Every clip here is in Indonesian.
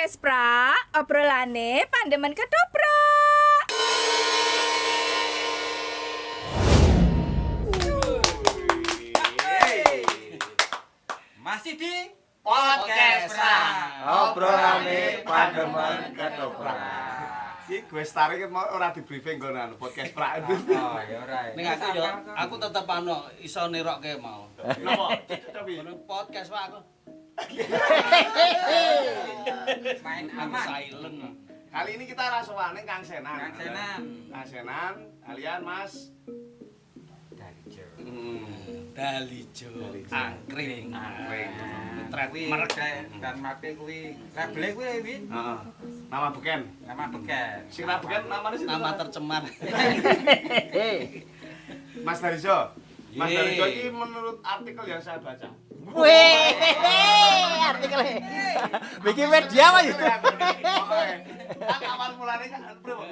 podcast pra, obrolane pandemen ketoprak. Masih di Podcast Pra, obrolane pandemen ketoprak. Iki gue Stari mau ora di briefing nggon podcast Pra. Oh, ya ora. ning aku tetep iso nirokke mau. Napa? Tapi Podcast Pak aku Main aman aman. silent. kali ini kita rasuwane Kang Senan. Kang Senan. Kang Senan, kalian Mas. Dari Jawa. Dalijo, angkring, Trek merek dan mati kuwi. Label kuwi wi. Heeh. Nama beken. Nama beken. Sing ra beken namanya sih. nama tercemar. Mas Darijo. Mas Ye. Darijo ini menurut artikel yang saya baca. Wih, artikelnya. Wikipedia apa itu? Kan awal mulanya kan bro.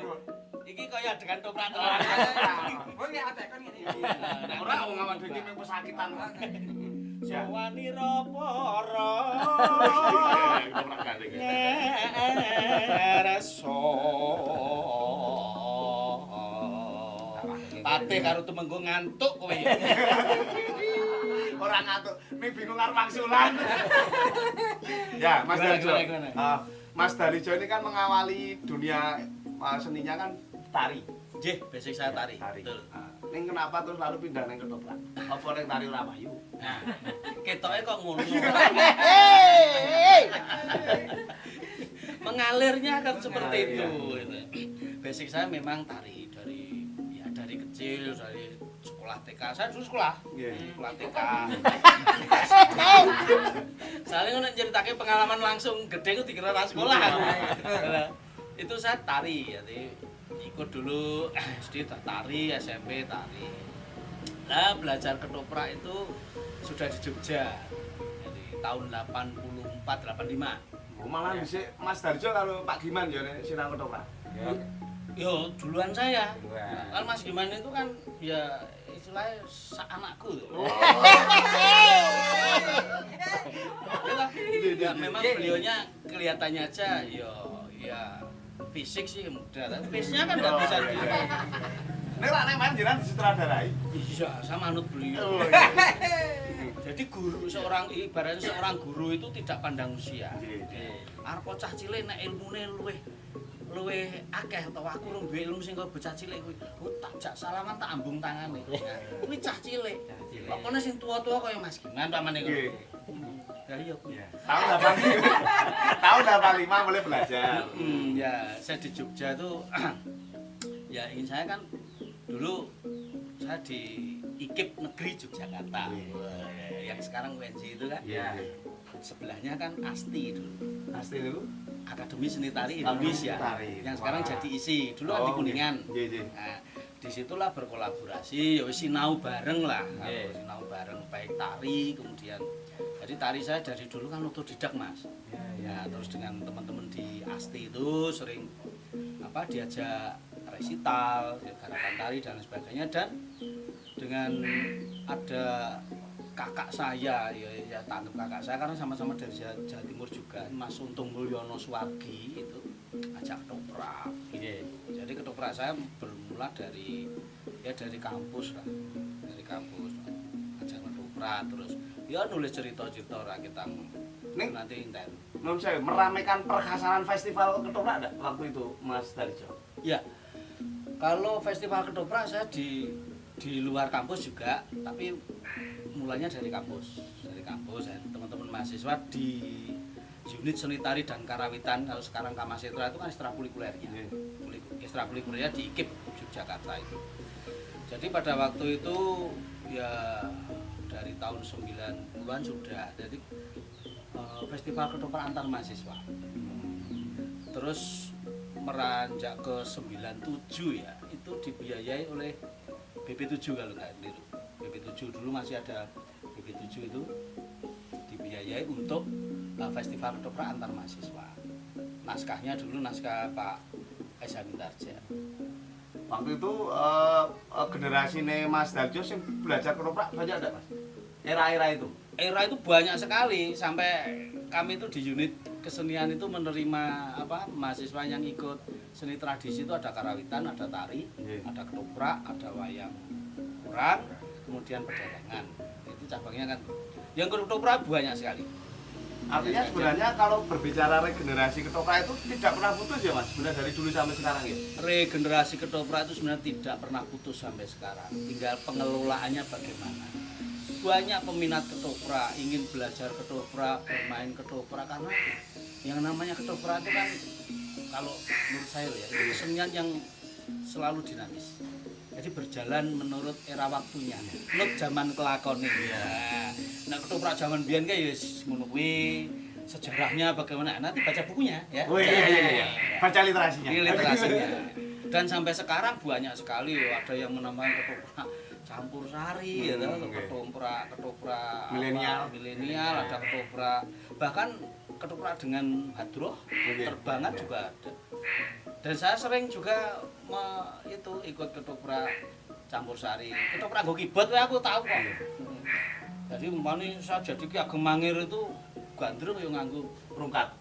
Iki kaya dengan toprak. Oh, ini ada kan ini. Ora wong awan dhewe mung pesakitan. Sawani rapara. Ketoprak gandeng. Reso. Pate karo temenggo ngantuk kowe. Orang ngantuk, ming bingung karo wangsulan. Ya, Mas Gimana, Dalijo. gimana? Mas Dalijo ini kan mengawali dunia seninya kan tari. Nggih, basic saya tari. Tari. Betul. Ning kenapa terus lalu pindah ning ketoprak? Apa ning tari ora payu? Nah, ketoke kok ngono. Mengalirnya kan seperti Mengalir, itu. ya. Gitu. Basic saya memang tari dari kecil, dari sekolah TK. Saya dulu sekolah. Nggih. Sekolah TK. Soalnya nek nyeritake pengalaman langsung gede ku dikira ra sekolah. Itu saya tari, jadi ikut dulu SD tari, SMP tari. Lah belajar ketoprak itu sudah di Jogja. Jadi tahun 84 85. Oh, malah dhisik Mas Dalijo karo Pak Giman ya nek sinau ketoprak. Yo duluan saya. Duluan. Kan Mas Giman itu kan ya istilahnya sak anakku tuh. Ya, memang beliaunya kelihatannya aja ya fisik sih muda. Tapi face-nya kan enggak bisa di. Nek lak nek main jenengan disutradarai. Iya, saya manut beliau. Oh, iya. Jadi guru ibaratnya seorang guru itu tidak pandang usia. Nggih. Arep cah cilik nek ilmune luwih akeh utawa aku rung duwe ilmu sing kaya bocah cilik kuwi. Oh, tak jak salaman tak ambung tangane. Kuwi cah cilik. Pokoknya sing tua-tua kaya Mas Giman pamane kok. Nggih. Ya iya kuwi. Tahun 85. Tahun 85 mulai belajar. Ya, saya di Jogja tuh ya ingin saya kan dulu saya di IKIP Negeri Yogyakarta. Yang sekarang UNJ itu kan. Iya. Sebelahnya kan ASTI dulu. Pasti itu. Akademi Seni Tari Indonesia. Tari. Yang sekarang Wah. jadi ISI. Dulu kan di Kuningan. Nggih, nggih. Nah, disitulah berkolaborasi, ya wis sinau bareng lah. Nggih. Sinau bareng baik tari, kemudian jadi tari saya dari dulu kan otodidak Mas. Ya, terus dengan teman-teman di ASTI itu sering diajak resital, garapan tari dan sebagainya, dan dengan ada kakak saya, ya tanggap kakak saya karena sama-sama dari Jawa Timur juga, Mas Untung Mulyono Suwargi itu ajak ketoprak. Jadi ketoprak saya bermula dari kampus lah, dari kampus ajak ketoprak, terus ya nulis cerita-cerita rakyat Ning- nanti inten. Menurut saya meramaikan perkhasanan festival ketoprak enggak waktu itu Mas Dalijo? Ya, kalau festival ketoprak saya di luar kampus juga, tapi mulanya dari kampus ya, teman-teman mahasiswa di unit seni tari dan karawitan. Kalau sekarang Kamasetra itu kan ekstrakurikulernya, ekstrakurikulernya di IKIP Yogyakarta itu. Jadi pada waktu itu ya dari tahun 90-an sudah, jadi festival ketoprak antar mahasiswa. Terus meranjak ke 97 ya, itu dibiayai oleh BP7 kalau nggak keliru. BP7 dulu masih ada BP7 itu dibiayai untuk festival ketoprak antar mahasiswa. Naskahnya dulu naskah Pak Esa Mintarja. Waktu itu generasi Mas Dalijo sing belajar ketoprak banyak enggak Mas? Era-era itu. Era itu banyak sekali sampai kami itu di unit kesenian itu menerima mahasiswa yang ikut seni tradisi itu ada karawitan, ada tari, ada ketoprak, ada wayang kurang, kemudian pedalangan. Itu cabangnya kan. Yang ketoprak banyak sekali. Artinya sebenarnya kalau berbicara regenerasi ketoprak itu tidak pernah putus ya Mas, sebenarnya dari dulu sampai sekarang ya? Regenerasi ketoprak itu sebenarnya tidak pernah putus sampai sekarang. Tinggal pengelolaannya bagaimana. Banyak peminat ketoprak, ingin belajar ketoprak, bermain ketoprak, karena yang namanya ketoprak itu kan kalau menurut saya ya, itu kesenian yang selalu dinamis. Jadi berjalan menurut era waktunya, menurut zaman kelakon ini. Ya. Nah, ketoprak zaman biyen kayak ya ngono kuwi, sejarahnya bagaimana. Nanti baca bukunya ya. Oh iya. Baca literasinya. Literasinya. Dan sampai sekarang banyak sekali ada yang menambahkan ketoprak campur sari ya, ketoprak milenial, ada ketoprak bahkan ketoprak dengan hadroh, terbangan juga ada. Dan saya sering juga ikut ketoprak campur sari. Ketoprak nggo kibot aku tahu kok. Jadi umpamane saya jadi Ki Ageng Mangir itu gandrung yo nganggo rungkat.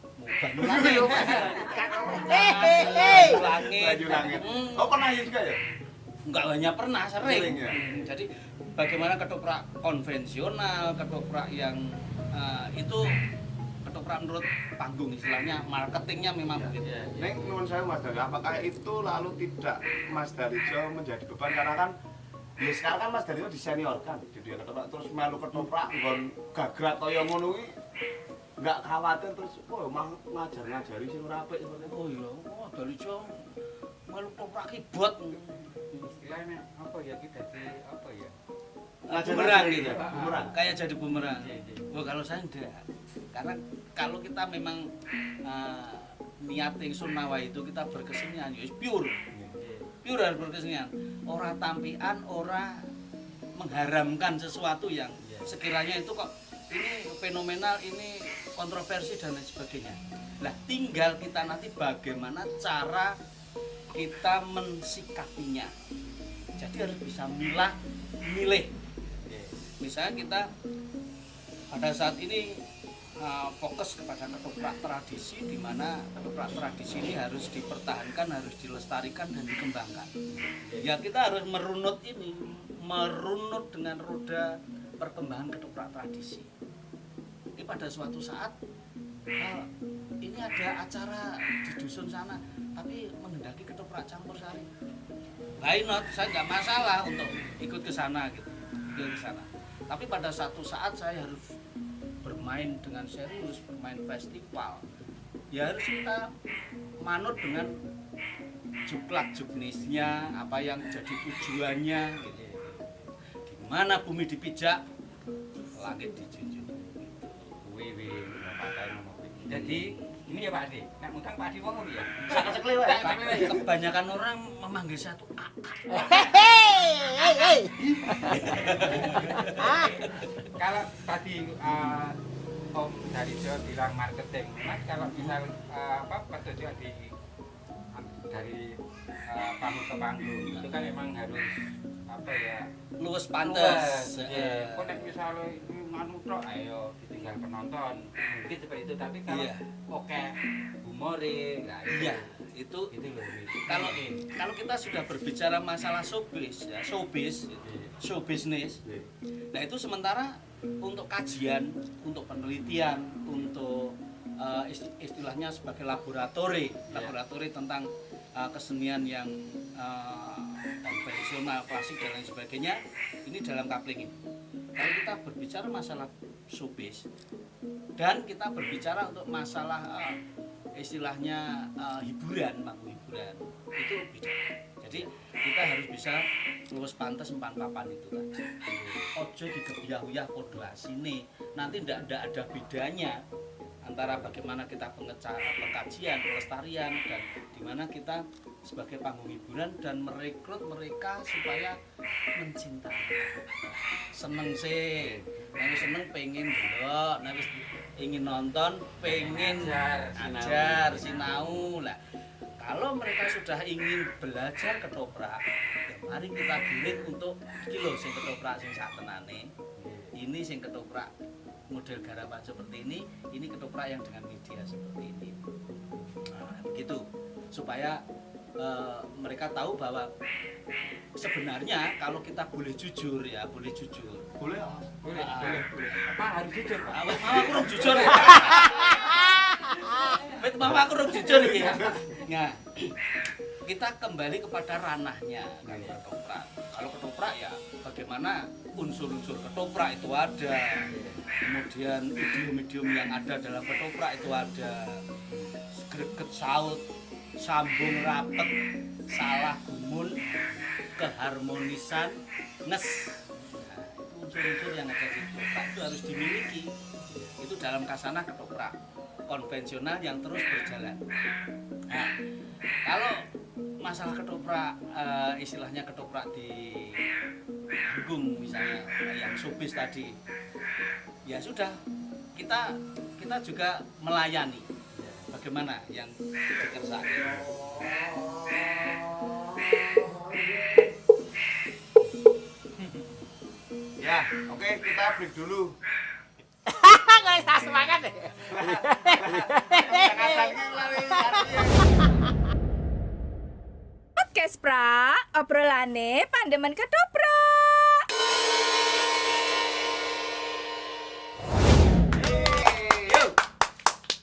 Langit. Oh pernah ya juga ya? Enggak banyak pernah, sering. Ya? Jadi bagaimana ketoprak konvensional, ketoprak yang itu ketoprak menurut panggung istilahnya, marketingnya memang begitu. Neng nuwun saya Mas Dari, apakah itu lalu tidak Mas Darijo menjadi beban karena kan ya sekarang kan Mas Darijo diseniorkan di dunia ketoprak terus melu ketoprak nggon gagrak kaya ngono kuwi enggak khawatir terus emang ngajari sing ora apik seperti itu. Oh iya, Darijo melu ketoprak kibot. Istilahnya apa ya, kita di apa ya? Bumerang gitu. Bumerang. Kayak jadi bumerang. Oh, kalau saya enggak. Karena kalau kita memang niat ingsun nawa itu kita berkesenian ya pure. Pure harus berkesenian. Ora tampian, ora mengharamkan sesuatu yang sekiranya itu kok ini fenomenal, ini kontroversi dan lain sebagainya. Nah, tinggal kita nanti bagaimana cara kita mensikapinya. Jadi harus bisa milih. Misalnya kita pada saat ini fokus kepada ketoprak tradisi, di mana ketoprak tradisi ini harus dipertahankan, harus dilestarikan dan dikembangkan. Ya kita harus merunut dengan roda perkembangan ketoprak tradisi. Ini pada suatu saat ini ada acara di dusun sana, tapi menghendaki ketoprak campur sari. Why not? Saya nggak masalah untuk ikut ke sana gitu, ke sana. Tapi pada satu saat saya harus bermain dengan serius, bermain festival. Ya harus kita manut dengan juklak juknisnya, apa yang jadi tujuannya gitu. Di mana bumi dipijak, langit dijunjung. Jadi ini ya Pak Adi, nek utang Pak Adi wong ya. Kebanyakan orang memanggil saya tuh Kalau tadi Om Darijo bilang marketing, Mas kalau misal petunjuk dari panggung ke panggung itu kan memang harus apa ya, luwes pantes. Kok nek misale nganu tok ayo ditinggal penonton mungkin seperti itu, tapi kalau oke humore lah iya itu loh. Kalau kita sudah berbicara masalah showbiz ya, show business. Nah itu sementara untuk kajian, untuk penelitian, untuk istilahnya sebagai laboratori tentang kesenian yang konvensional, klasik dan lain sebagainya, ini dalam kapling ini. Kalau kita berbicara masalah showbiz dan kita berbicara untuk masalah istilahnya hiburan, itu beda. Jadi kita harus bisa luwes pantes empan papan itu tadi. Ojo digebyah-uyah podo asine. Nanti ndak ada bedanya antara bagaimana kita pengkajian, pelestarian, dan dimana kita sebagai panggung hiburan dan merekrut mereka supaya mencintai. Seneng sih, nek seneng pengen delok, nek ingin nonton, pengen ajar, sinau lah. Kalau mereka sudah ingin belajar ketoprak, ya mari kita giring untuk iki lho sing ketoprak sing satenane. Ini sing ketoprak model garapan seperti ini ketoprak yang dengan media seperti ini. Nah, begitu supaya mereka tahu bahwa sebenarnya kalau kita boleh jujur ya, boleh jujur. Boleh. Boleh. Apa harus jujur, Pak? Awet mau aku rung jujur. Wet mau aku rung jujur iki. Nah, kita kembali kepada ranahnya kalau ketoprak. Kalau ketoprak ya bagaimana unsur-unsur ketoprak itu ada. Kemudian idiom-idiom yang ada dalam ketoprak itu ada. Greget saut, sambung rapet, salah gumun, keharmonisan, nges. Nah, itu unsur-unsur yang ada di ketoprak itu harus dimiliki. Itu dalam kasanah ketoprak konvensional yang terus berjalan. Nah, kalau masalah ketoprak, istilahnya ketoprak di panggung misalnya yang showbiz tadi, ya sudah kita juga melayani. Bagaimana yang dikersaki? Ya, oke kita break dulu. Kok tak semangat deh. Podcast pra, obrolane pandemen ketoprak. Yuk.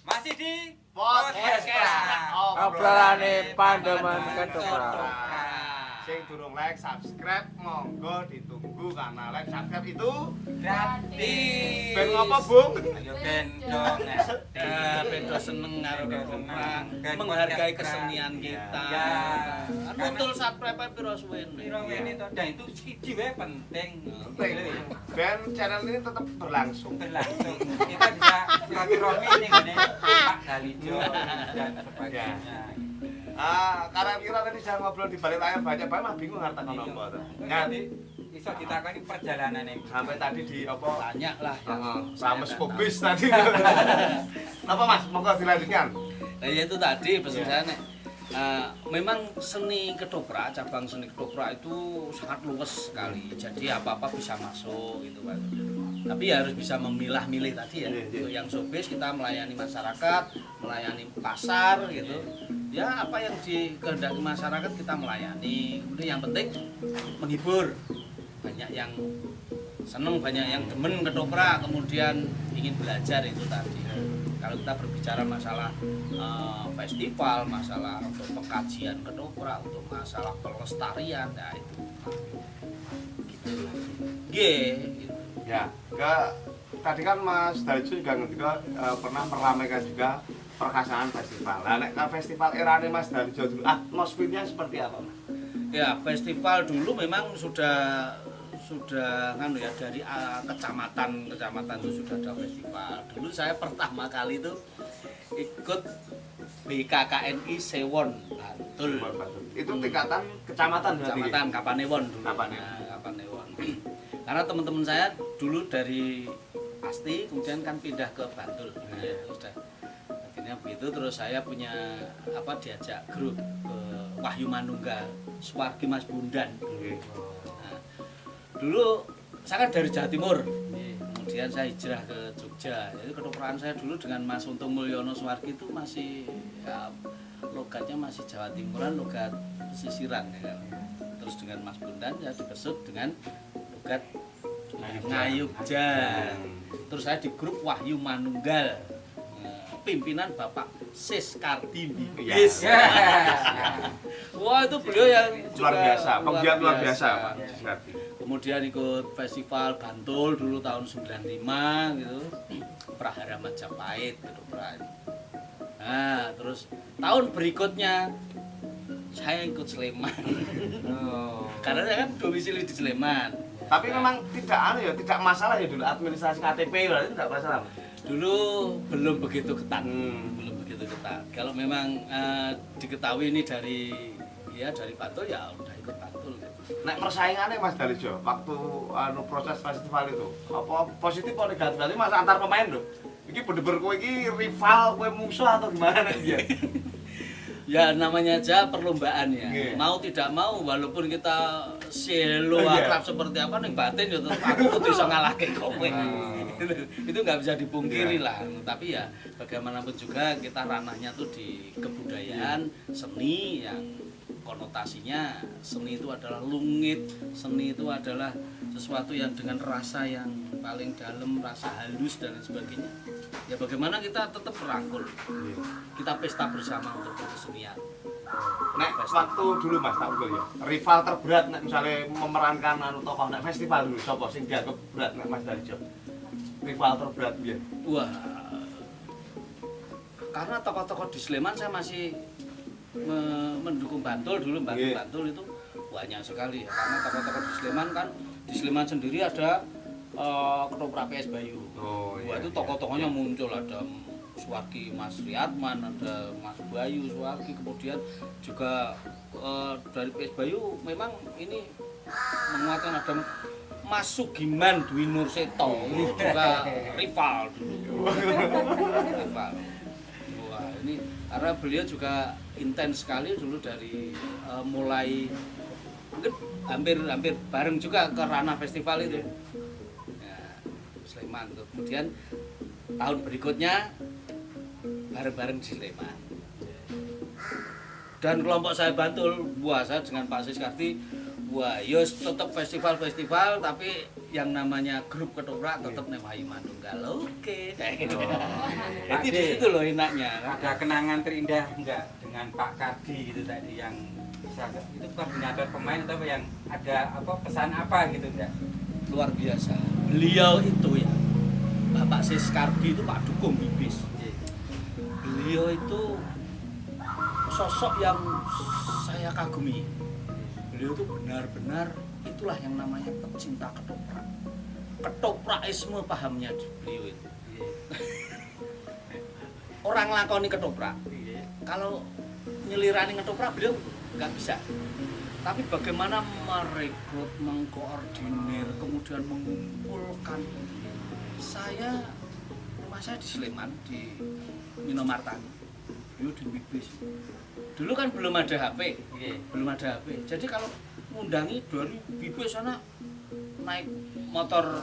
Masih di Podcast Obrolane pandemen ketoprak. Sing durung like, subscribe, monggo ditunggu karena like, subscribe itu gratis. ben ngopo, Bung? Ayo ben dong. Bendo seneng karo ketoprak, Ben menghargai podcast kesenian kita. Ya. Betul subscribe piro suwene. Piro ini toh, dan itu siji wae penting. Ben channel ini tetap berlangsung. Berlangsung. Kita bisa silaturahmi nih ngene Pak Dalijo dan sebagainya. Karena kita tadi sudah ngobrol di balik layar banyak banget, mah bingung ngarep takon apa. Nanti iso ditakoni perjalanan ini. Sampai tadi di apa? Banyak lah yang Sama saya skopis tadi. Apa Mas? Monggo dilanjutkan. Nah ya itu tadi pesan saya nek memang seni ketoprak, cabang seni ketoprak itu sangat luas sekali. Jadi apa-apa bisa masuk gitu kan. Tapi ya harus bisa memilah-milih tadi ya. Untuk yang showbiz kita melayani masyarakat, melayani pasar gitu. Ya apa yang dikehendaki masyarakat kita melayani. Kemudian yang penting menghibur. Banyak yang seneng, banyak yang demen ketoprak, kemudian ingin belajar itu tadi. Kalau kita berbicara masalah festival, masalah untuk pengkajian ketoprak, untuk masalah pelestarian, ya itu. Gitu. Ya, tadi kan Mas Dalijo juga ngendika pernah meramaikan juga perkasaan festival. Nah, nek festival erane Mas Dalijo dulu atmosfernya seperti apa, Mas? Ya, festival dulu memang sudah kan ya dari kecamatan itu sudah ada festival. Dulu saya pertama kali itu ikut BKKNI Sewon Bantul. Itu tingkatan kecamatan berarti. Kecamatan Kapanewon dulu. Kapanewon. Nah, Kapanewon. Karena teman-teman saya dulu dari Asti kemudian kan pindah ke Bantul. Nah, sudah akhirnya begitu terus saya punya diajak grup ke Wahyu Manunggal, Suwargi Mas Bundan. Nah, dulu saya kan dari Jawa Timur. Kemudian saya hijrah ke Jogja. Jadi ketoprakan saya dulu dengan Mas Untung Mulyono Suwargi itu masih ya, logatnya masih Jawa Timuran, logat pesisiran ya kan. Terus dengan Mas Bundan ya dibesut dengan logat Ngayogja. Terus saya di grup Wahyu Manunggal. Pimpinan Bapak Sis Kartini. Yes. Wah, itu beliau yang Luar biasa, penggiat luar biasa, biasa. Pak Sis Kartini. Kemudian ikut festival Bantul dulu tahun 95 gitu. Prahara Majapahit ketoprak. Nah, terus tahun berikutnya saya ikut Sleman. Karena saya kan domisili di Sleman. Tapi memang tidak masalah ya dulu administrasi KTP berarti tidak masalah. Dulu belum begitu ketat. Belum begitu ketat. Kalau memang diketahui ini dari Bantul ya udah ikut Bantul gitu. Nek persaingannya Mas Dalijo waktu proses festival itu apa positif atau negatif? Berarti Mas antar pemain loh. Iki bener-bener kowe iki rival, kowe musuh atau gimana dia? Ya namanya aja perlombaan ya. Yeah. Mau tidak mau walaupun kita selo akrab seperti apa ning batin ya tetep aku kudu iso ngalahke kowe. Itu nggak bisa dipungkiri lah. Tapi ya bagaimanapun juga kita ranahnya tuh di kebudayaan, seni yang konotasinya seni itu adalah lungit, seni itu adalah sesuatu yang dengan rasa yang paling dalam, rasa halus dan lain sebagainya. Ya bagaimana kita tetap merangkul, kita pesta bersama untuk kesenian. Nek waktu dulu Mas tak unggul ya. Rival terberat nek misalnya memerankan tokoh nek festival dulu sapa sing dianggap berat nek Mas Darjo? Rival terberat biyen. Wah, karena tokoh-tokoh di Sleman saya masih mendukung Bantul dulu, Bantul itu banyak sekali ya. Karena tokoh-tokoh di Sleman kan, di Sleman sendiri ada ketoprak PS Bayu. Wah, itu tokoh-tokohnya muncul, ada Suwargi Mas Riyadman, ada Mas Bayu Suwargi, kemudian juga dari PS Bayu memang ini menguatkan ada Mas Sugiman Dwi Nurseto, ini juga rival dulu. Rival. Wah, ini karena beliau juga intens sekali dulu dari mulai mungkin hampir bareng juga ke ranah festival itu. Ya, Sleman tuh. Kemudian tahun berikutnya bareng-bareng di Sleman. Dan kelompok saya Bantul, wah saya dengan Pak Siskarti, wah yos tetap festival-festival tapi yang namanya grup ketoprak tetap Wayu Manunggal. Oke. Jadi di situ loh enaknya. Ada kenangan terindah enggak dengan Pak Kardi gitu tadi yang bisa itu koordinator pemain atau yang ada apa pesan apa gitu enggak? Luar biasa. Beliau itu ya, Bapak Siskardi itu Pak Dukung Bibis. Beliau itu sosok yang saya kagumi. Beliau itu benar-benar itulah yang namanya pecinta ketoprak. Ketoprakisme pahamnya beliau itu. Orang lakoni ketoprak. Kalau nyelirani ketoprak beliau nggak bisa. Tapi bagaimana merekrut, mengkoordinir, kemudian mengumpulkan. Rumah saya di Sleman, di Minomartani. Beliau di Bibis. Dulu kan belum ada HP, belum ada HP. Jadi kalau ngundangi dari Bibis sana naik motor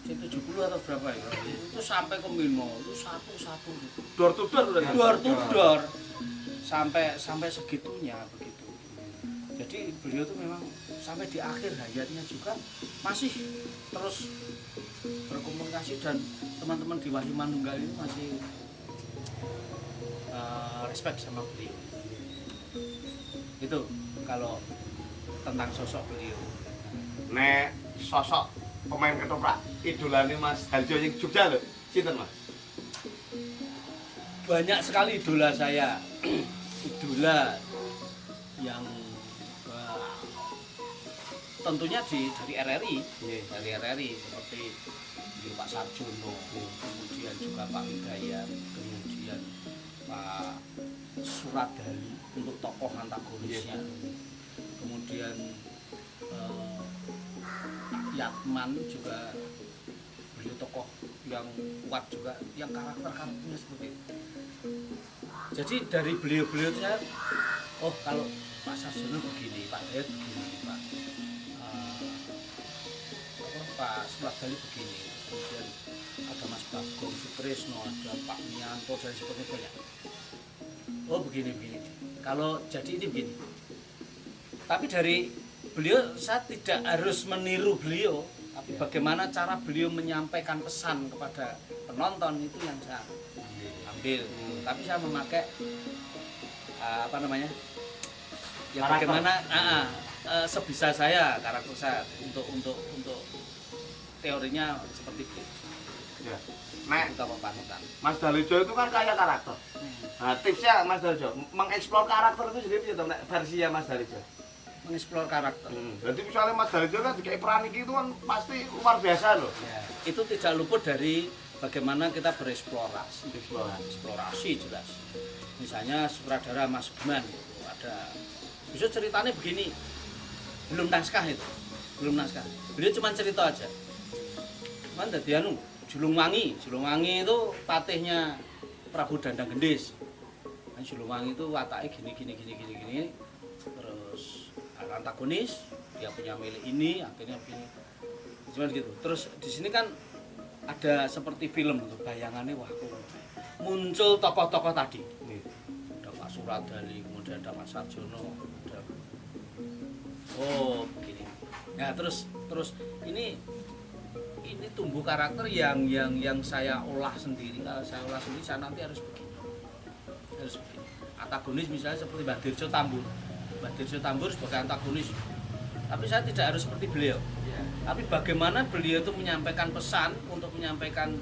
C70 atau berapa ya? Itu sampai ke Mino, itu satu-satu gitu. Door to door udah. Door to door. Sampai segitunya begitu. Jadi beliau tuh memang sampai di akhir hayatnya juga masih terus berkomunikasi dan teman-teman di Wayu Manunggal ini masih respect sama beliau. Itu kalau tentang sosok beliau. Nek sosok pemain ketoprak idolane Mas Darjo yang Jogja lho. Sinten Mas? Banyak sekali idola saya. Idola yang tentunya dari RRI, dari RRI seperti Pak Sarjono, kemudian juga Pak Hidayat, kemudian Pak Suradali untuk tokoh antagonisnya, kemudian Pak Yatman juga beliau tokoh yang kuat juga, yang karakternya seperti itu. Jadi dari beliau-beliau itu saya, oh kalau Pak Sarjono begini, Pak Hidayat begini, Pak Suradali begini, kemudian ada Mas Bagong Sutrisno, ada Pak Mianto dan sebagainya banyak. Oh begini. Kalau jadi ini begini. Tapi dari beliau saya tidak harus meniru beliau, tapi bagaimana cara beliau menyampaikan pesan kepada penonton itu yang saya ambil. Tapi saya memakai apa namanya? Ya bagaimana sebisa saya karakter saya untuk teorinya seperti itu. Ya. Nek Kita panutan. Mas Darjo itu kan kaya karakter. Nah, tipsnya Mas Darjo mengeksplor karakter itu sendiri piye to nek versinya Mas Darjo? Mengeksplor karakter. Jadi misalnya Mas Darjo kan dikai peran iki itu kan pasti luar biasa loh. Ya, itu tidak luput dari bagaimana kita bereksplorasi. Eksplorasi jelas. Misalnya sutradara Mas Guman itu ada. Bisa ceritanya begini. Belum naskah itu. Belum naskah. Beliau cuma cerita aja. Cuman dadi Julungwangi itu patihnya Prabu Dandang Gendis. Nah, Julungwangi itu wataknya gini. Terus antagonis, dia punya milik ini, akhirnya begini. Cuman gitu. Terus di sini kan ada seperti film gitu, bayangannya wah kok muncul tokoh-tokoh tadi. Ada Pak Suradali, kemudian ada Mas Sarjono, ada oh begini. Nah, terus ini tumbuh karakter yang saya olah sendiri. Kalau saya olah sendiri saya nanti harus begini. Harus begini. Antagonis misalnya seperti Mbak Dirjo Tambur. Mbak Dirjo Tambur sebagai antagonis. Tapi saya tidak harus seperti beliau. Tapi bagaimana beliau itu menyampaikan pesan untuk menyampaikan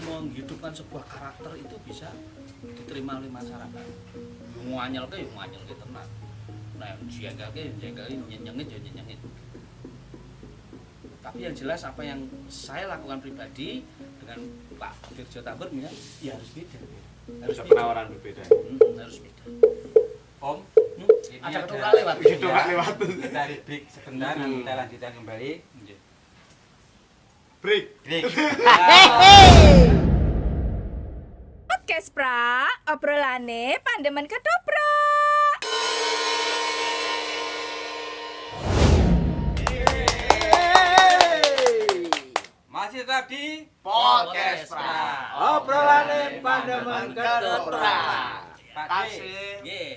menghidupkan sebuah karakter itu bisa diterima oleh masyarakat. Nganyel ke tenang. Nah, jengkel ke nyenyengit. Tapi yang jelas apa yang saya lakukan pribadi dengan Pak Dirjo Tambur ya harus beda. Harus penawaran berbeda. Harus beda. Om, ini Ada ketupat lewat. Ketupat lewat. Dari break sebentar, nanti kita lanjutkan kembali. Break. Break. Podcast pra, obrolane Pandemen Ketoprak. Masih tetap di Podcast Pra. Obrolane Pandemen Ketoprak. Pak D. Kasih. Nggih.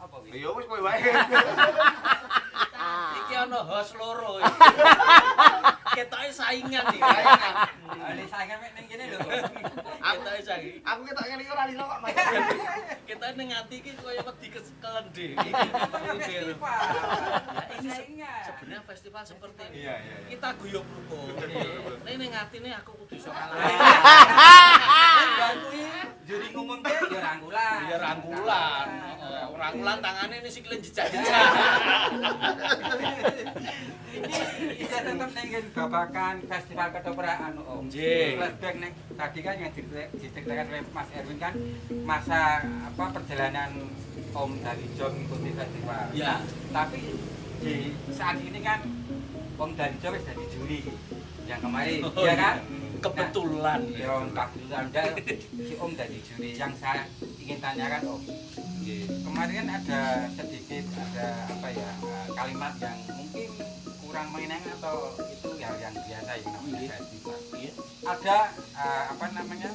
Apa iki? Ya wis kowe wae. Iki ana host loro. Ketoke saingan iki. Ini saya mek ning kene lho. Ketoke saingan. Aku ketok ngene iki ora iso kok, Mas. Ketoke ning ati iki kaya wedi kelendhe. Sebenarnya festival seperti ini. Iya. Kita guyub rukun. Ning atine aku kudu iso kalah. Bantuin juri ngumumke ya rangkulan. Ya rangkulan. Rangkulan tangane ini sikile jejak-jejak. Ini bisa tetap ning babakan festival ketoprakan Om. Nggih. Flashback nek tadi kan yang diceritakan oleh Mas Erwin kan masa perjalanan Om dari Jom mengikuti festival. Ya. Tapi di saat ini kan Om dari Jom wis jadi juri yang kemarin, Oh, ya kan? Kebetulan. Nah, ya entah Anda si Om dari juri yang saya ingin tanyakan Om. Kemarin kan ada sedikit apa ya kalimat yang mungkin kurang menyenangkan atau itu hal yang biasa yang namanya festival. Ada apa namanya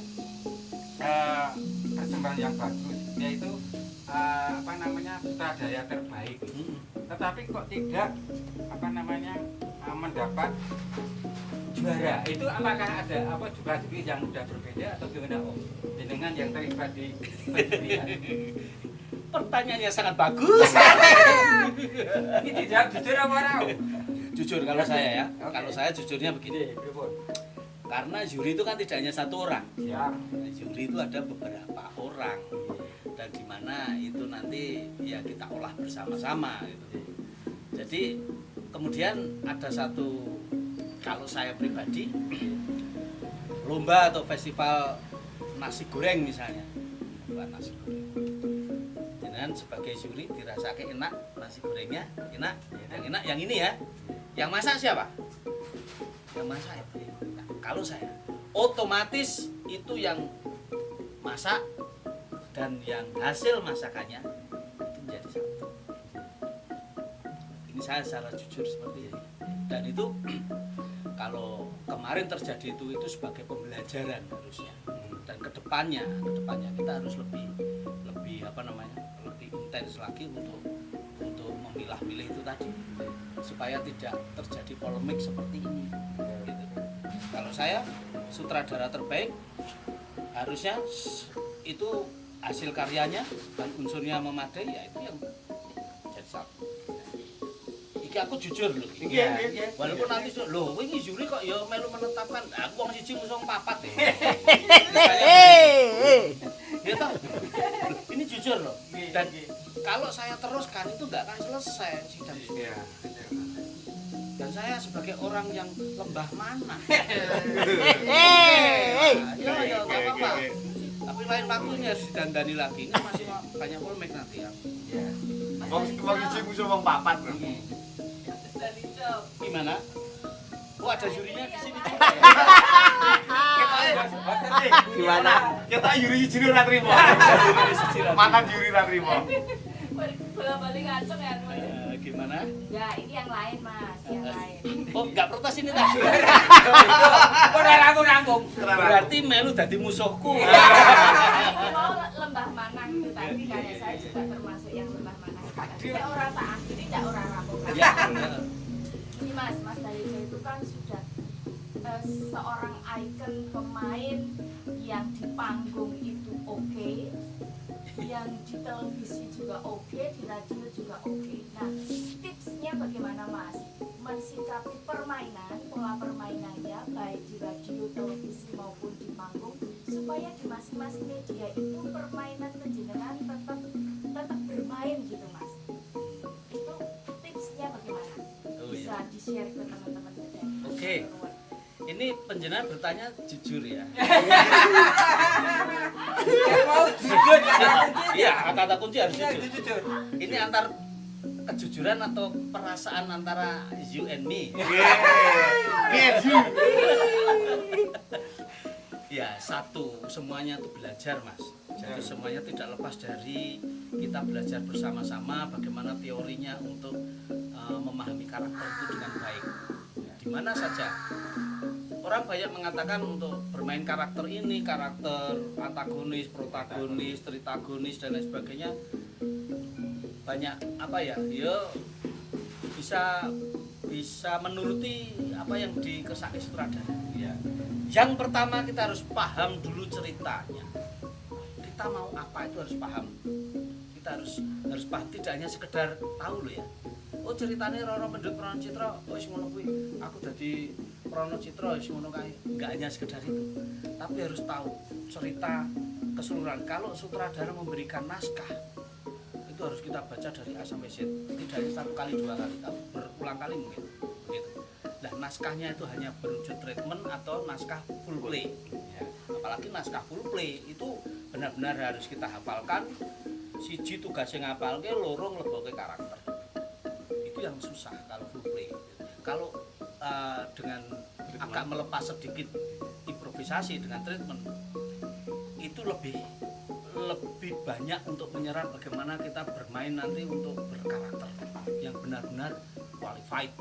persembahan yang bagus yaitu apa namanya sutradara terbaik. Tetapi kok tidak apa namanya mendapat juara. Itu apakah ada apa juga yang sudah berbeda atau gimana Om dengan yang terlibat di festival? Pertanyaannya sangat bagus. Ini dijawab jujur apa ora? Jujur kalau saya ya. Oke. Kalau saya jujurnya begini. Karena juri itu kan tidak hanya satu orang. Siap. Juri itu ada beberapa orang. Dan di mana itu nanti ya kita olah bersama-sama gitu. Jadi kemudian ada satu, kalau saya pribadi, lomba atau festival nasi goreng misalnya. Buat nasi goreng. Dengan sebagai juri dirasakan enak nasi gorengnya, enak. Yang enak yang ini ya. Yang masak siapa? Yang masak itu. Nah, kalau saya otomatis itu yang masak dan yang hasil masakannya itu menjadi satu. Ini saya secara jujur seperti ini. Dan itu kalau kemarin terjadi itu sebagai pembelajaran harusnya. Dan kedepannya kita harus lebih apa namanya, lebih intens lagi untuk memilah-milih itu tadi supaya tidak terjadi polemik seperti ini. Gitu. Kalau saya sutradara terbaik harusnya itu hasil karyanya dan unsurnya memadai, ya itu yang jadi satu. Iki aku jujur loh. Iya. Walaupun nanti loh, ini juri kok ya melu menetapkan aku wong siji musuh papat deh. Ya toh. Ini jujur loh. Dan kalau saya teruskan itu nggak akan selesai sidang. Iya. Dan saya sebagai orang yang lembah mana. Ya nggak apa-apa. Tapi lain waktunya harus didandani lagi. Ini masih banyak polemik nanti ya. Iya. Wong siji musuh wong papat. Gimana? Oh ada jurinya di sini. Gimana? Kita juri juri ora trimo. Mantan juri ora trimo. Bola-bali ngaceng ya. Gimana? Enggak, ini yang lain mas, yang lain. Oh, nggak protes ini tak? Kok ora rangkung-rangkung. Berarti melu dadi musuhku. Ini mau lembah manang itu tadi karena saya juga termasuk yang lembah manang. Tidak orang tak akhiri, tidak orang rampung. Ya. Ini mas, Mas Dalijo itu kan sudah seorang ikon pemain yang di panggung itu oke, yang di televisi juga oke, di radio juga oke. Nah, tipsnya bagaimana mas? Mensikapi permainan, pola permainannya baik di radio, televisi maupun di panggung, supaya di masing-masing media itu permainan penjenengan tetap bermain gitu mas. Itu tipsnya bagaimana? Oh, Bisa iya. di-share ke teman-teman kita. Oke. Ini penjenengan bertanya jujur ya. Mau jujur kata kunci. Iya, kata kunci harus Iya, jujur. jujur. Ini antar kejujuran atau perasaan antara you and me? Ya, satu, semuanya itu belajar, Mas. Jadi semuanya tidak lepas dari kita belajar bersama-sama bagaimana teorinya untuk memahami karakter itu dengan baik. Di mana saja. Orang banyak mengatakan untuk bermain karakter ini, karakter antagonis, protagonis, tritagonis dan lain sebagainya banyak apa ya? Ya bisa menuruti apa yang dikersaki sutradara. Iya. Yang pertama kita harus paham dulu ceritanya. Kita mau apa itu harus paham. Kita harus paham, tidak hanya sekedar tahu loh ya. Oh ceritanya Roro Pendut Prono Citra, oh wis ngono kuwi. Aku dadi Prono Citra wis ngono kae. Enggak hanya sekedar itu. Tapi harus tahu cerita keseluruhan. Kalau sutradara memberikan naskah, itu harus kita baca dari A sampai Z. Tidak hanya satu kali, dua kali, tapi berulang kali mungkin. Begitu. Nah, naskahnya itu hanya berwujud treatment atau naskah full play. Iya. Apalagi naskah full play itu benar-benar harus kita hafalkan. Siji tugasnya ngapalke, loro nglebokke karakter. Itu yang susah kalau full play. Kalau dengan agak melepas sedikit improvisasi dengan treatment itu lebih banyak untuk menyerap bagaimana kita bermain nanti untuk berkarakter yang benar-benar qualified.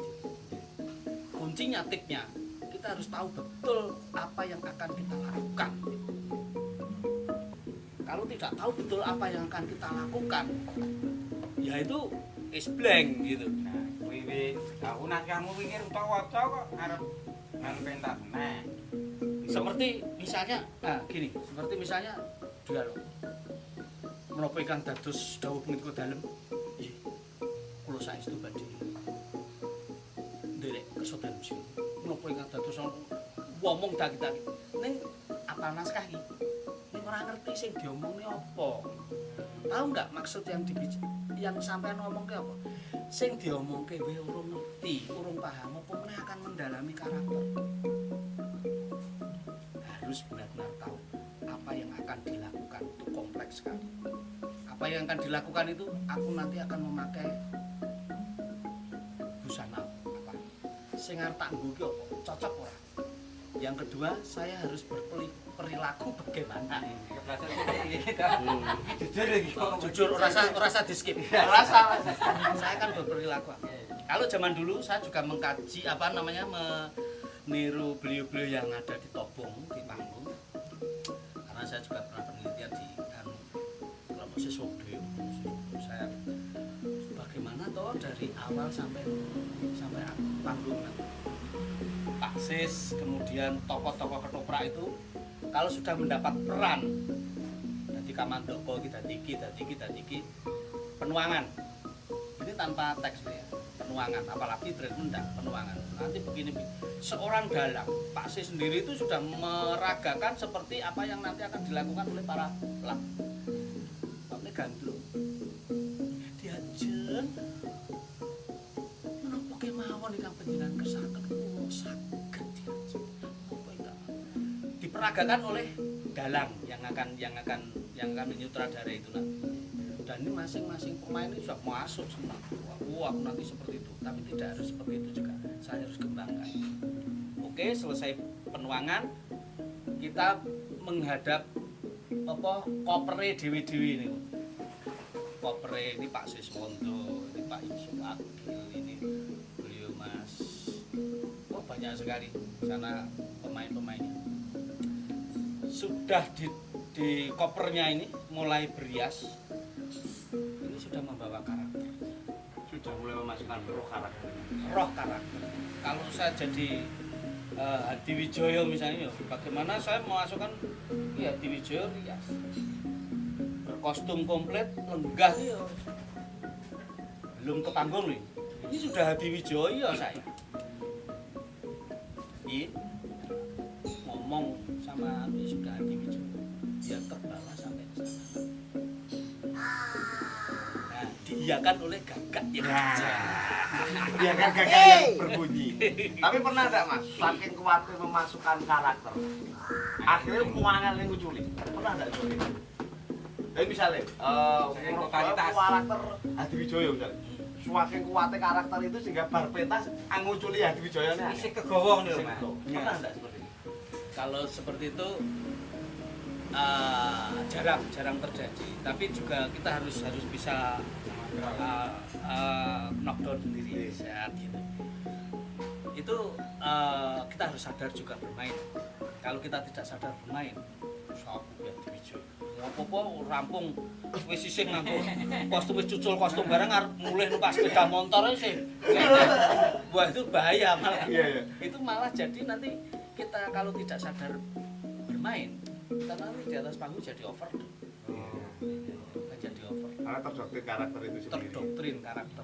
Kuncinya, tipnya, kita harus tahu betul apa yang akan kita lakukan. Kalau tidak tahu betul apa yang akan kita lakukan, ya itu is blank gitu. Nah, kuwi aku naskahmu wingi utawa-waca kok arep pentas. Nah, Seperti misalnya, gini, seperti misalnya dialog. Menapa ingkang dados dawuh punika dalem? Nggih. Kula saestu badhe nderek kersa dalem sing. Menapa ingkang dados ngomong daki-daki. Ning apa naskah iki? Ning ora ngerti sing diomongne apa. Tahu enggak maksud yang sampean ngomongke apa? Sing diomongke kowe urung ngerti, urung paham apa meneh akan mendalami karakter. Harus benar-benar tahu apa yang akan dilakukan, itu kompleks sekali. Apa yang akan dilakukan itu aku nanti akan memakai busana apa sing arep tak nggo ki apa cocok ora. Yang kedua, saya harus berperilaku bagaimana. keplasan iki to. Jujur iki. Jujur rasa di skip. Rasa. Saya kan berperilaku. Kalau zaman dulu saya juga mengkaji meniru beliau-beliau yang ada di Tobong di panggung. Karena saya juga pernah penelitian di kelompok siswa beliau. Saya bagaimana toh dari awal sampai panggung. Pak Sis, kemudian tokoh-tokoh ketoprak itu kalau sudah mendapat peran jadi Kamandoko, kita diki penuangan ini tanpa teks ya, penuangan, apalagi treatment dan penuangan. Nanti begini, seorang dalang Pak Sis sendiri itu sudah meragakan seperti apa yang nanti akan dilakukan oleh para pelaku. Tapi gandrung diajen menapa kemawon ingkang panjenengan kesaken kula saged diajen. Menapa ingkang diperagakan oleh dalang yang akan menyutradara itu nanti. Dan ini masing-masing pemain ini sudah masuk senang. Wah, aku nanti seperti itu. Tapi tidak harus seperti itu juga. Saya harus kembangkan. Oke, selesai penuangan, kita menghadap kopere dewi-dewi ini. Kopere ini Pak Siswondo, ini Pak Ijo Agil, ini beliau Mas, banyak sekali sana pemain-pemainnya. Sudah di kopernya ini mulai berias, ini sudah membawa karakter, Sudah mulai memasukkan roh karakter. roh karakter. Kalau saya jadi Hadi Wijoyo misalnya, bagaimana saya memasukkan Hadi Wijoyo rias, berkostum komplit, lenggah ya. Belum ke panggung nih, ini sudah Hadi Wijoyo saya. Iya, ngomong sama ini sudah Hadi Wijoyo, dia terbawa sampai ke sana. Nah, diiyakan oleh gagak yang Ya kan gagak yang berbunyi. Tapi pernah enggak Mas, saking kuatnya memasukkan karakter, akhirnya muangan yang nguculi. Pernah enggak Juli? Jadi misalnya, Totalitas. karakter Hadi Wijoyo misalnya. Semakin kuatnya karakter itu sehingga bar pentas nguculi Hadi Wijoyo ini. Isi kegowong nih Mas. Pernah enggak seperti itu? Kalau seperti itu jarang terjadi. Tapi juga kita harus bisa knockdown sendiri ya, gitu. Itu kita harus sadar juga bermain. Kalau kita tidak sadar bermain, sapu ya dibijo. Apa-apa rampung wis isih nganggo kostum wis cucul kostum barang arep mulih numpak sepeda motor sih. Wah itu bahaya malah. Iya. Itu malah jadi nanti kita kalau tidak sadar bermain, kita nanti di atas panggung jadi over. Kita jadi over. Karena terdoktrin karakter itu sendiri. Terdoktrin karakter.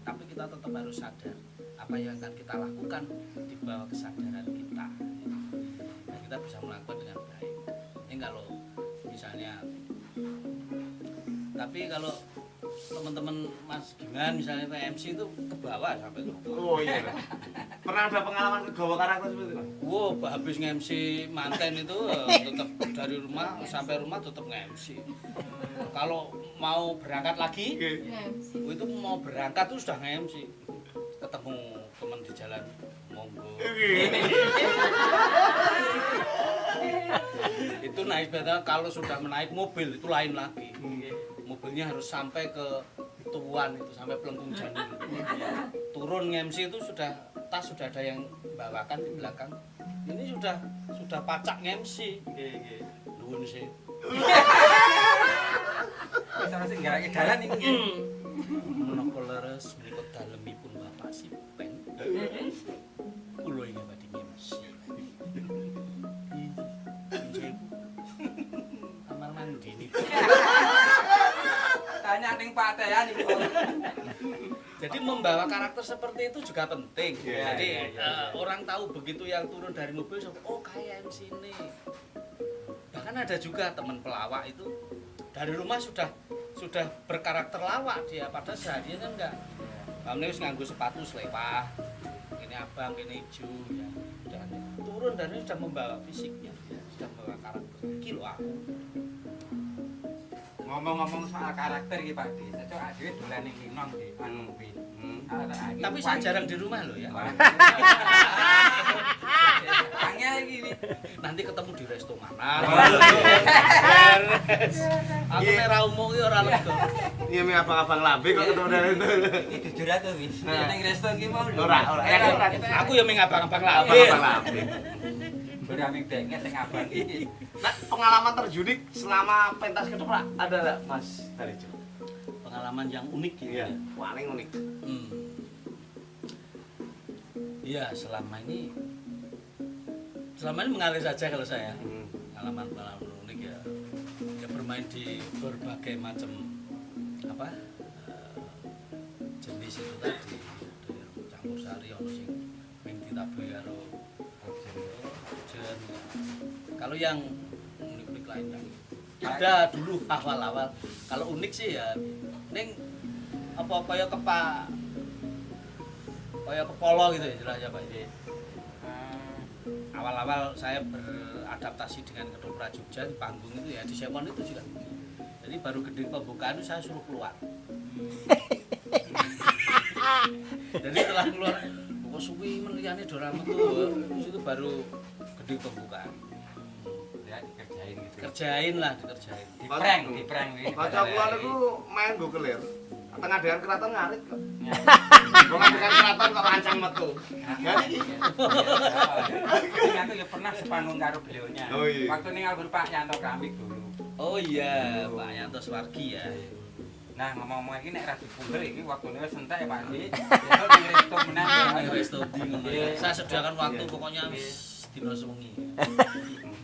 Tapi kita tetap harus sadar apa yang akan kita lakukan di bawah kesadaran kita. Nah, kita bisa melakukan dengan baik. Ini kalau misalnya, tapi kalau teman-teman Mas Giman misalnya MC itu ke bawah sampai ke bawah. Oh iya. Pernah ada pengalaman kegawa karakter seperti itu? Wow, habis nge-MC manten itu tetap dari rumah sampai rumah tetap nge-MC. Kalau mau berangkat lagi, itu mau berangkat tuh sudah nge-MC. Ketemu teman di jalan, monggo. Itu naik sepeda, kalau sudah menaik mobil itu lain lagi. Mobilnya harus sampai ke Tuan itu, sampai Pelengkung Janur. Turun nge-MC itu sudah tas sudah ada yang bawakan di belakang. Ini sudah pacak nge-MC. Nuwun sih. Wis ana sing garake dalan iki nggih. Menapa leres menika dalemipun Bapak Sipen. Kula ingin badhe nge-MC. Kamar mandi nih. Tanya ning patean iki. Jadi membawa karakter seperti itu juga penting. Iya, Jadi iya. orang tahu begitu yang turun dari mobil, oh kayak MC ini. Bahkan ada juga teman pelawak itu dari rumah sudah berkarakter lawak dia, padahal seharian kan enggak. Kami harus nganggo sepatu selewah, ini abang, ini hijau, ya. Sudah turun dari sudah membawa fisiknya, sudah membawa karakter. Kilo aku. Ngomong-ngomong soal karakter iki Pak Di, cocok dhewe dolan ning Linong di anu kuwi. Tapi saya jarang di rumah loh ya. Angel iki. Nanti ketemu di resto mana? Oh. Beres. Aku nek ra umum ki ora lego. Iya, mi abang-abang lambe kok ketemu dari itu. Iki jujur ae to wis. Ning resto iki mau lho. Ora. Aku ya ming abang-abang lah. Abang-abang lambe. Beraming dengek sing abang iki. Nah, pengalaman terjudik selama pentas ketoprak ada enggak Mas Darijo? Pengalaman yang unik gitu. Iya, paling unik. Iya, selama ini mengalir saja kalau saya. Pengalaman unik ya bermain di berbagai macam jenis itu tadi. Dari campur sari ono sing ming ditabuhi karo hujan. Kalau yang unik-unik lainnya ada dulu awal-awal. Kalau unik sih ya ning kaya kepolo gitu ya jelas ya Pak. Awal-awal saya beradaptasi dengan ketoprak Jogja di panggung itu ya di Sewon itu juga. Jadi baru gede pembukaan itu saya suruh keluar. Jadi setelah keluar, pokok suwi menliyane dorama tuh, itu baru gede pembukaan. Ya dikerjain gitu. Dikerjain. Di prank iki. Kaca kula niku main go kelir. tengah dengan keraton ngarit kok. Wong dengan keraton kok lancang metu. Ya iki. Aku ya pernah sepanggung karo beliaunya. Oh, iya. Waktu ning albur Pak Yanto Kramik dulu. Oh iya, Pak Yanto Swargi ya. Nah, ngomong-ngomong iki nek ra dibunder iki waktune wis entek ya Pak Di. Besok di resto menang ya. Resto di ngono ya. Saya sediakan waktu pokoknya wis dina sewengi.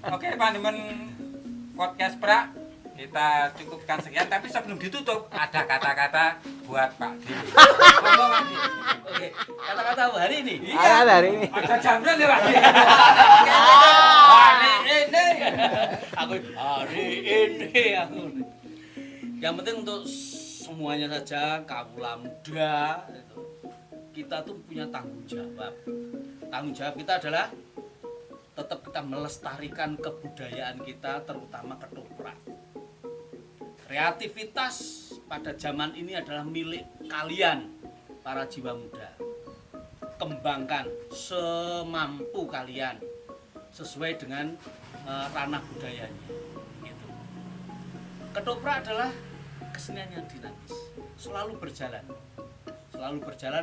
Oke, panjenengan podcast Pra kita cukupkan sekian, tapi sebelum ditutup ada kata-kata buat Pak Di. Ngomong Pak Di. Oke, kata-kata hari ini. Ada dari ini. Ada jambret ya Pak Di. Hari ini. Hari ini aku. Yang penting untuk semuanya saja kawula muda itu, kita tuh punya tanggung jawab. Tanggung jawab kita adalah tetap kita melestarikan kebudayaan kita, terutama ketoprak. Kreativitas pada zaman ini adalah milik kalian, para jiwa muda. Kembangkan semampu kalian sesuai dengan ranah budayanya. Gitu. Ketoprak adalah kesenian yang dinamis, selalu berjalan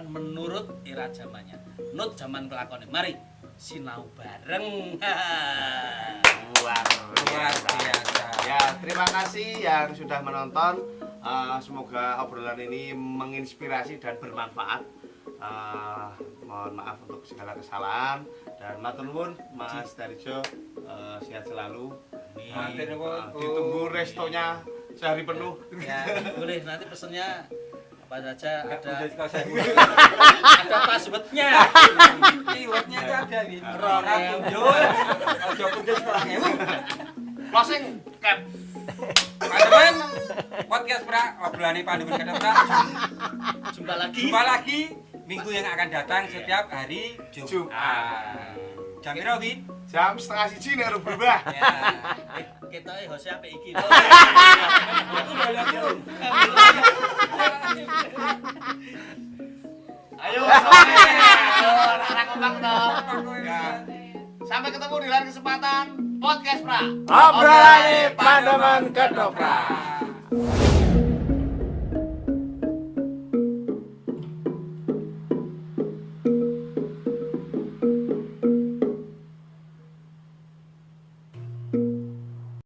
menurut era zamannya. Menurut zaman kelakone. Mari sinau bareng. Luar biasa. Ya, terima kasih yang sudah menonton. Semoga obrolan ini menginspirasi dan bermanfaat. Mohon maaf untuk segala kesalahan dan matur nuwun Mas Darijo, sehat selalu. Matur nuwun. Ditunggu restonya sehari penuh. Ya, boleh nanti pesennya apa saja ada Ada passwordnya. keywordnya itu ada nih. Rorang. Ojo pedes kurang ewu. Closing cap. Panjenengan podcast Pra obrolane panjenengan kedeprak. Jumpa lagi minggu yang akan datang setiap hari Jumat. Jam piro Wi? Jam 1:30 nek berubah. Ya. Kita hostnya apa iki? Ayo, anak kembang dong. Sampai ketemu di lain kesempatan podcast Pra. Obrolan Pandemen Ketoprak.